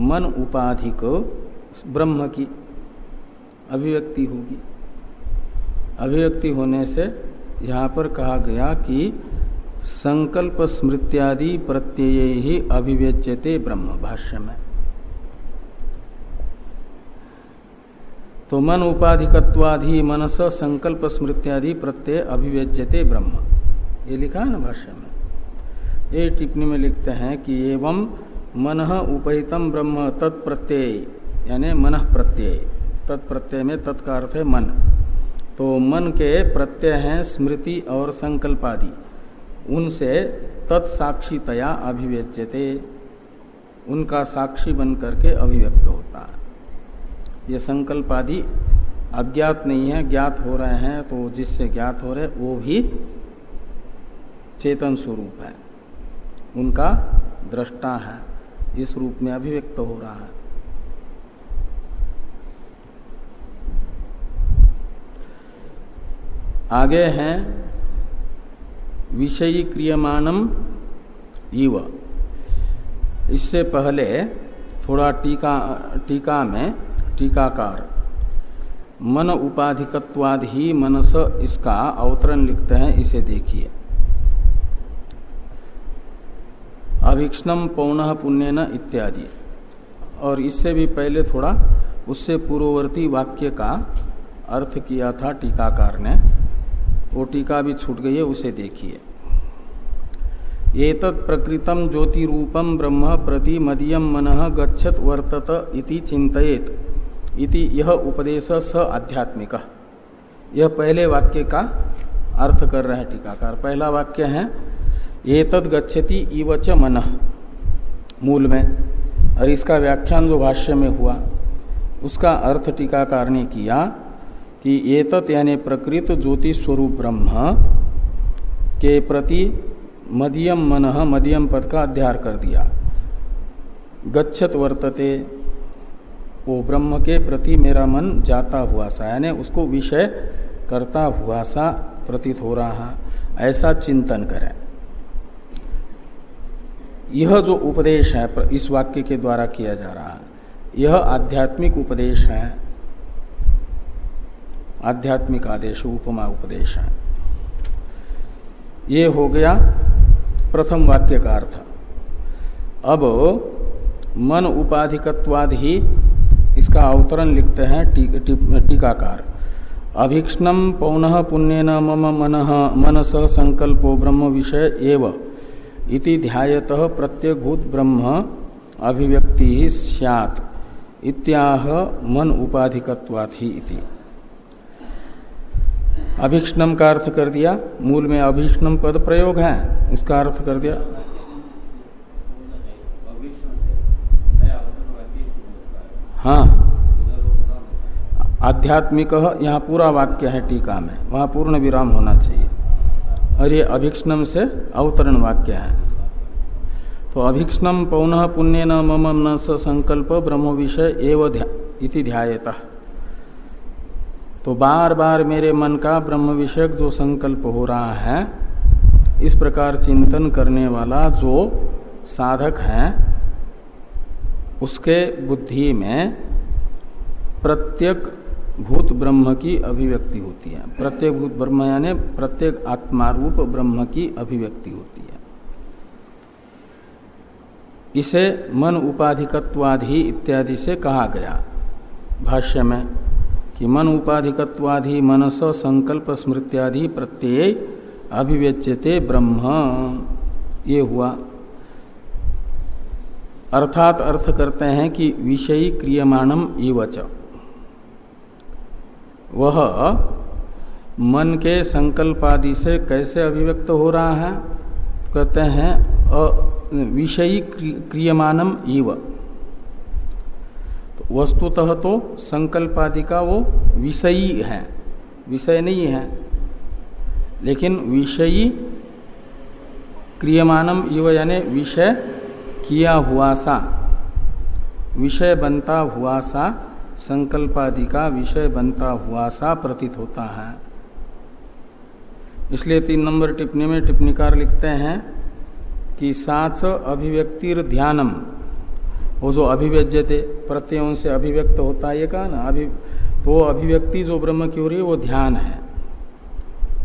मन उपाधिक ब्रह्म की अभिव्यक्ति होगी। अभिव्यक्ति होने से यहाँ पर कहा गया कि संकल्प स्मृत्यादि प्रत्यय ही अभिव्यज्यते ब्रह्म, भाष्य में। तो मन उपाधिकत्वाधि मनस संकल्प स्मृत्यादि प्रत्यय अभिव्यज्यते ब्रह्म, ये लिखा है ना भाष्य में। ये टिप्पणी में लिखते हैं कि एवं मनः उपहितम ब्रह्म तत्प्रत्यय, यानी मनः प्रत्यय, तत्प्रत्यय में तत् का अर्थ है मन। तो मन के प्रत्यय हैं स्मृति और संकल्पादि, उनसे तत्साक्षितया अभिव्यज्यते, उनका साक्षी बन करके अभिव्यक्त होता है। ये संकल्पादि अज्ञात नहीं है, ज्ञात हो रहे हैं, तो जिससे ज्ञात हो रहे वो भी चेतन स्वरूप है, उनका दृष्टा है, इस रूप में अभिव्यक्त हो रहा है। आगे हैं विषयी क्रियमाणम इव। इससे पहले थोड़ा टीका में टीकाकार मन उपाधिकत्वाद ही मनस, इसका अवतरण लिखते हैं, इसे देखिए। अभीक्ष्णम पौनः पुण्यन इत्यादि, और इससे भी पहले थोड़ा उससे पूर्ववर्ती वाक्य का अर्थ किया था टीकाकार ने, वो टीका भी छूट गई है, उसे देखिए। एतत् प्रकृतम ज्योति रूपम ब्रह्म प्रति मदीयम मनः गच्छत वर्तत इति चिंतयेत इति यह उपदेश स आध्यात्मिक। यह पहले वाक्य का अर्थ कर रहे हैं टीकाकार। पहला वाक्य है एतद् गच्छति इव च मनः, मूल में, और इसका व्याख्यान जो भाष्य में हुआ उसका अर्थ टीकाकार ने किया कि एतत् यानी प्रकृत ज्योति स्वरूप ब्रह्म के प्रति मदीयम मनः, मदीयम पद का अध्यार कर दिया। गच्छत वर्तते, वो ब्रह्म के प्रति मेरा मन जाता हुआ सा, यानी उसको विषय करता हुआ सा प्रतीत हो रहा है, ऐसा चिंतन करें। यह जो उपदेश है इस वाक्य के द्वारा किया जा रहा है, यह आध्यात्मिक उपदेश है, आध्यात्मिक आदेश, उपमा उपदेश है। ये हो गया प्रथम वाक्य का अर्थ। अब मन उपाधिकत्वाद ही इसका अवतरण लिखते हैं टीकाकार। अभीक्ष्णम पौनः पुण्येन मम मनस संकल्पो ब्रह्म विषय एव इति ध्यायतः प्रत्यगभूत ब्रह्म अभिव्यक्ति ही स्यात् इत्याह मन उपाधिकत्वात् ही इति। अभीक्ष्णम का अर्थ कर दिया, मूल में अभीक्ष्णम पद प्रयोग है, उसका अर्थ कर दिया। हाँ, आध्यात्मिक यहाँ पूरा वाक्य है टीका में, वहाँ पूर्ण विराम होना चाहिए, और ये अभीक्ष्णम से अवतरण वाक्य है। तो अभीक्ष्णम पौनः पुण्येन मम मनस संकल्प ब्रह्म विषय एव इति ध्यायतः। तो बार बार मेरे मन का ब्रह्म विषयक जो संकल्प हो रहा है, इस प्रकार चिंतन करने वाला जो साधक है, उसके बुद्धि में प्रत्येक भूत ब्रह्म की अभिव्यक्ति होती है। प्रत्येक भूत ब्रह्म यानी प्रत्येक आत्मा रूप ब्रह्म की अभिव्यक्ति होती है। इसे मन उपाधिकत्वाधि इत्यादि से कहा गया भाष्य में कि मन उपाधिकत्वाधि मनस संकल्प स्मृत्यादि प्रत्यय अभिव्यज्यते ब्रह्म, ये हुआ। अर्थात अर्थ करते हैं कि विषयी क्रियमाणम इवच, वह मन के संकल्पादि से कैसे अभिव्यक्त हो रहा है, कहते हैं विषयी क्रियमाणम इव। तो वस्तुतः तो संकल्पादि का वो विषयी है, विषय नहीं है, लेकिन विषयी क्रियमाणम इव यानी विषय किया हुआ सा, विषय बनता हुआ सा, संकल्पादि का विषय बनता हुआ सा प्रतीत होता है। इसलिए 3 नंबर टिप्पणी में टिप्पणीकार लिखते हैं कि साच अभिव्यक्तिर ध्यानम, वो जो अभिव्यज्यते प्रत्ययों से अभिव्यक्त होता है, ये कहा ना, तो अभिव्यक्ति जो ब्रह्म की हो रही है वो ध्यान है।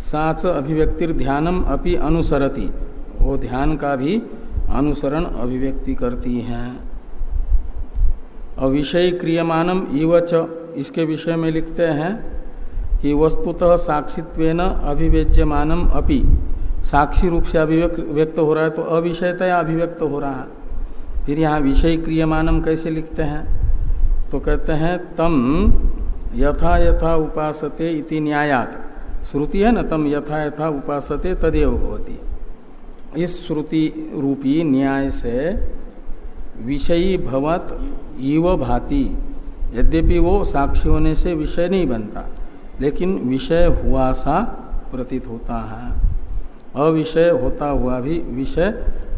साच अभिव्यक्तिर ध्यानम अपि अनुसरति, वो ध्यान का भी अनुसरण अभिव्यक्ति करती हैं। अविषय क्रियमाणम इवच, इसके विषय में लिखते हैं कि वस्तुतः साक्षित्वेन अभिव्यज्यमानम अपि, साक्षी रूप से अभिव्यक्त हो रहा है तो अविषयतया अभिव्यक्त हो रहा है। फिर यहाँ विषय क्रियमाणम कैसे लिखते हैं, तो कहते हैं तम यथा यथा उपासते इति न्यायात, श्रुति है न, तम यथा यथा उपासते तदेव भवति। इस श्रुति रूपी न्याय से विषयी भवत इव भाति, यद्यपि वो साक्षी होने से विषय नहीं बनता, लेकिन विषय हुआ सा प्रतीत होता है। अविषय होता हुआ भी विषय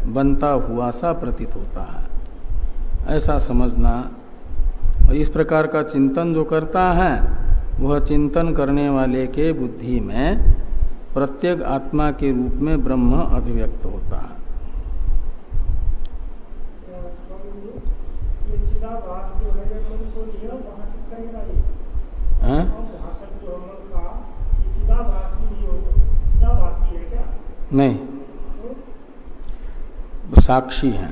बनता हुआ सा प्रतीत होता है, ऐसा समझना। इस प्रकार का चिंतन जो करता है वह चिंतन करने वाले के बुद्धि में प्रत्येक आत्मा के रूप में ब्रह्म अभिव्यक्त होता है। नहीं, साक्षी है।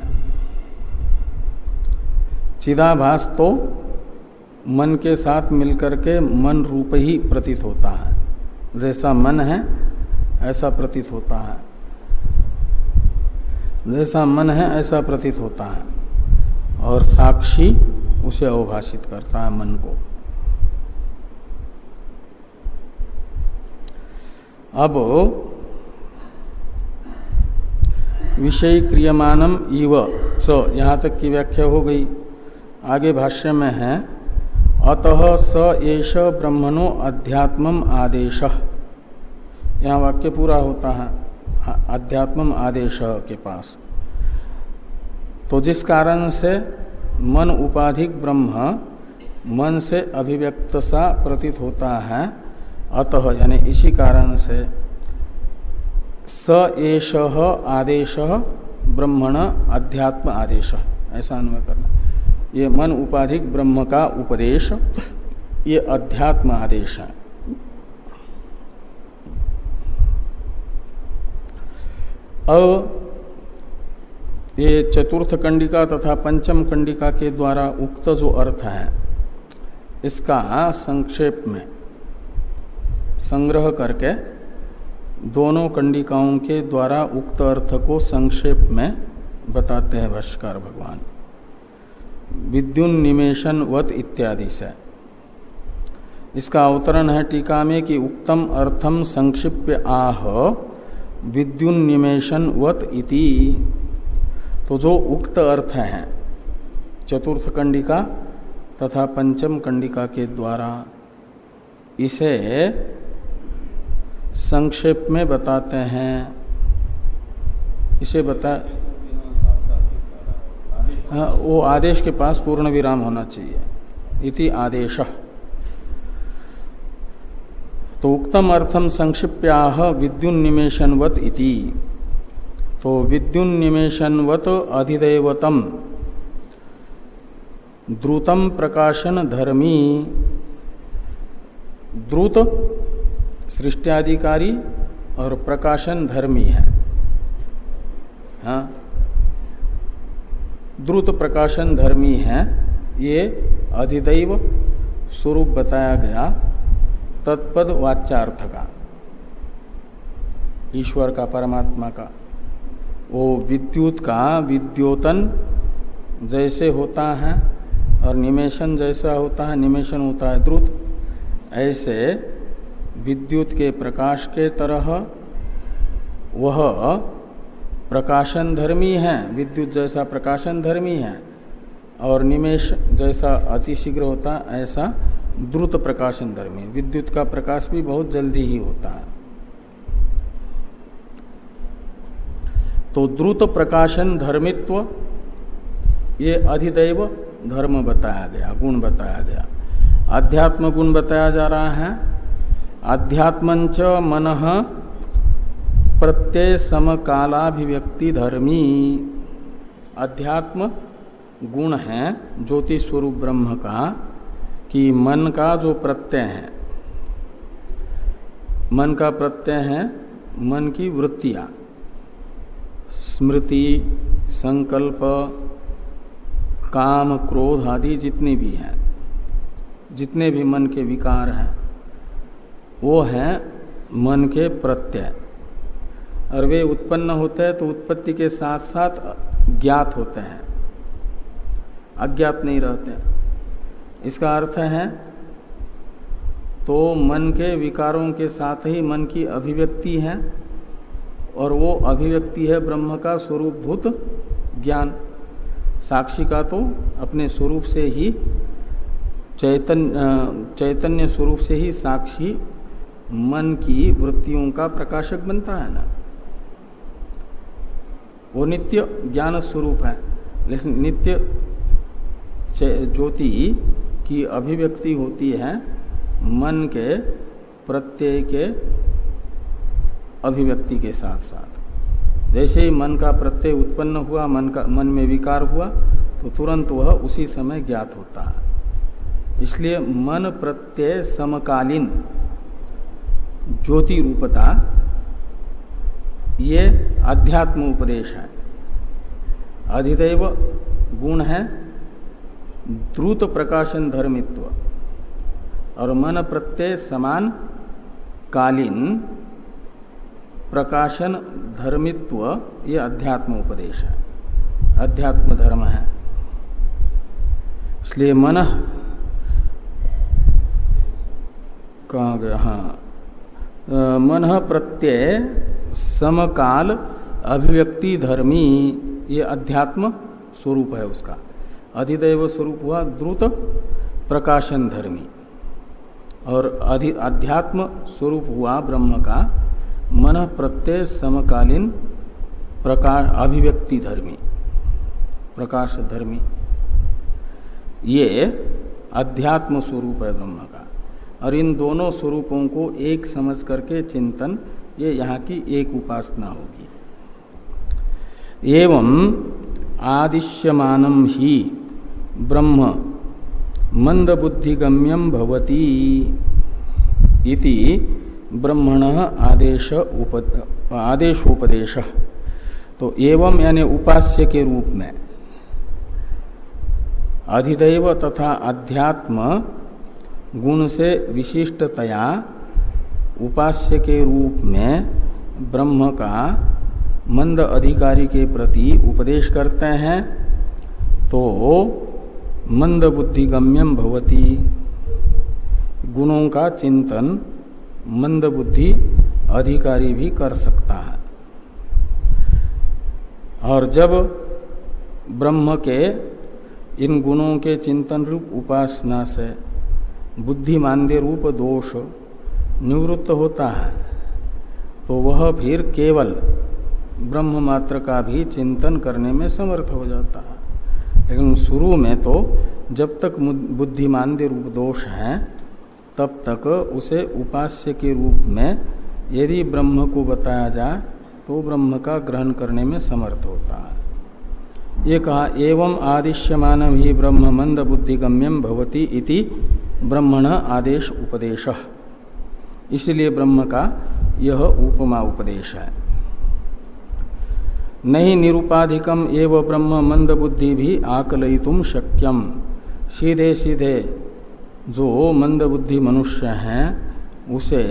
चिदाभास तो मन के साथ मिलकर के मन रूप ही प्रतीत होता है, जैसा मन है ऐसा प्रतीत होता है, जैसा मन है ऐसा प्रतीत होता है, और साक्षी उसे अवभाषित करता है मन को। अब विषय क्रियमाणम इव च, यहाँ तक की व्याख्या हो गई। आगे भाष्य में है अतः स एष ब्रह्मणो अध्यात्मम आदेश, यहाँ वाक्य पूरा होता है अध्यात्मम आदेश के पास। तो जिस कारण से मन उपाधिक ब्रह्म मन से अभिव्यक्त सा प्रतीत होता है, अतः यानी इसी कारण से स एष आदेश ब्रह्मण अध्यात्म आदेश, ऐसा अन्वय करना। ये मन उपाधिक ब्रह्म का उपदेश, ये अध्यात्म आदेश है। अब ये चतुर्थ कंडिका तथा पंचम कंडिका के द्वारा उक्त जो अर्थ है, इसका संक्षेप में संग्रह करके दोनों कंडिकाओं के द्वारा उक्त अर्थ को संक्षेप में बताते हैं भाष्यकार भगवान। विद्युन्निमेषन वत इत्यादि से इसका अवतरण है टीका में कि उक्तम अर्थम संक्षिप्य आह विद्युन्निमेषन वत इति। तो जो उक्त अर्थ हैं चतुर्थ कंडिका तथा पंचम कंडिका के द्वारा, इसे संक्षेप में बताते हैं। इसे हाँ, वो आदेश के पास पूर्ण विराम होना चाहिए, इति आदेश। तो उक्तम अर्थम संक्षिप्याह विद्युन्निमेषन्वत इति। तो विद्युन्निमेषन्वत अधिदैवतम द्रुतम प्रकाशन धर्मी, द्रुत सृष्टियाधिकारी और प्रकाशन धर्मी है। हाँ, द्रुत प्रकाशन धर्मी है, ये अधिदैव स्वरूप बताया गया तत्पद वाच्यार्थ का, ईश्वर का, परमात्मा का। वो विद्युत का विद्योतन जैसे होता है और निमेषण जैसा होता है, निमेषण होता है द्रुत, ऐसे विद्युत के प्रकाश के तरह वह प्रकाशन धर्मी है, विद्युत जैसा प्रकाशन धर्मी है, और निमेष जैसा अतिशीघ्र होता ऐसा द्रुत प्रकाशन धर्मी। विद्युत का प्रकाश भी बहुत जल्दी ही होता है। तो द्रुत प्रकाशन धर्मित्व ये अधिदैव धर्म बताया गया, गुण बताया गया। अध्यात्म गुण बताया जा रहा है। अध्यात्मंच मनः प्रत्यय समकालाभिव्यक्ति धर्मी। अध्यात्म गुण है ज्योति स्वरूप ब्रह्म का कि मन का जो प्रत्यय है, मन का प्रत्यय है मन की वृत्तियां, स्मृति, संकल्प, काम, क्रोध आदि जितने भी हैं, जितने भी मन के विकार हैं वो हैं मन के प्रत्यय। और वे उत्पन्न होते हैं तो उत्पत्ति के साथ साथ ज्ञात होते हैं, अज्ञात नहीं रहते। इसका अर्थ है तो मन के विकारों के साथ ही मन की अभिव्यक्ति है, और वो अभिव्यक्ति है ब्रह्म का स्वरूपभूत ज्ञान। साक्षी का तो अपने स्वरूप से ही चैतन्य स्वरूप से ही साक्षी मन की वृत्तियों का प्रकाशक बनता है ना, वो नित्य ज्ञान स्वरूप है। लेकिन नित्य ज्योति की अभिव्यक्ति होती है मन के प्रत्यय के अभिव्यक्ति के साथ साथ। जैसे ही मन का प्रत्यय उत्पन्न हुआ, मन में विकार हुआ, तो तुरंत वह उसी समय ज्ञात होता है। इसलिए मन प्रत्यय समकालीन ज्योति रूपता ये अध्यात्म उपदेश है। अधिदैव गुण है द्रुत प्रकाशन धर्मित्व, और मन प्रत्यय समान कालीन प्रकाशन धर्मित्व ये अध्यात्म उपदेश है, अध्यात्म धर्म है। इसलिए मन कहाँ गया, हाँ, मन प्रत्यय समकाल अभिव्यक्ति धर्मी ये अध्यात्म स्वरूप है उसका। अधिदैव स्वरूप हुआ द्रुत प्रकाशन धर्मी, और अध्यात्म स्वरूप हुआ ब्रह्म का मन प्रत्यय समकालीन प्रकाश अभिव्यक्ति धर्मी, प्रकाश धर्मी। ये अध्यात्म स्वरूप है ब्रह्म का। और इन दोनों स्वरूपों को एक समझ करके चिंतन, ये यहाँ की एक उपासना होगी। एवं आदिश्यमानम ही ब्रह्म मंद बुद्धिगम्यम भवति इति ब्रह्मणः आदेशोपदेश। तो एवं यानी उपास्य के रूप में अधिदैव तथा अध्यात्म गुण से विशिष्टतया उपास्य के रूप में ब्रह्म का मंद अधिकारी के प्रति उपदेश करते हैं, तो मंद बुद्धिगम्यम भवति, गुणों का चिंतन मंद बुद्धि अधिकारी भी कर सकता है। और जब ब्रह्म के इन गुणों के चिंतन रूप उपासना से बुद्धिमांद्य रूप दोष निवृत्त होता है, तो वह फिर केवल ब्रह्म मात्र का भी चिंतन करने में समर्थ हो जाता है। लेकिन शुरू में तो जब तक बुद्धिमांद्य रूप दोष है, तब तक उसे उपास्य के रूप में यदि ब्रह्म को बताया जाए तो ब्रह्म का ग्रहण करने में समर्थ होता है। ये कहा एवं आदिश्यमानम ही ब्रह्म मंद बुद्धिगम्यम भवति इति ब्रह्मण आदेश उपदेश। इसलिए ब्रह्म का यह उपमा उपदेश है। नहीं निरुपाधिकम एव ब्रह्म मंद बुद्धि भी आकलयितुम शक्यम। सीधे सीधे जो मंद बुद्धि मनुष्य हैं उसे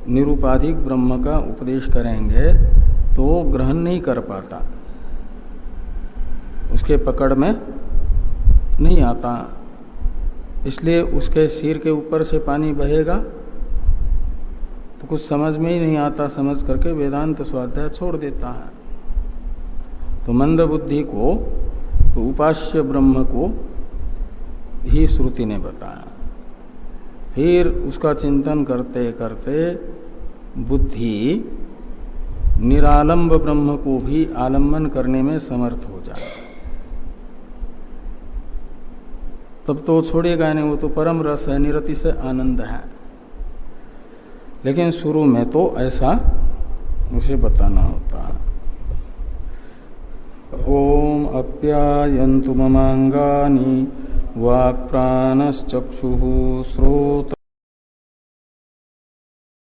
निरुपाधिक ब्रह्म का उपदेश करेंगे तो ग्रहण नहीं कर पाता। उसके पकड़ में नहीं आता। इसलिए उसके सिर के ऊपर से पानी बहेगा तो कुछ समझ में ही नहीं आता, समझ करके वेदांत स्वाध्याय छोड़ देता है। तो मंद बुद्धि को, तो उपास्य ब्रह्म को ही श्रुति ने बताया। फिर उसका चिंतन करते करते बुद्धि निरालंब ब्रह्म को भी आलम्बन करने में समर्थ हो जाए, तब तो छोड़ेगा नहीं, वो तो परम रस है, निरति से आनंद है। लेकिन शुरू में तो ऐसा उसे बताना होता है। ओम अप्यायन्तु ममांगानि वाक् प्राणश्चक्षुः श्रोत्र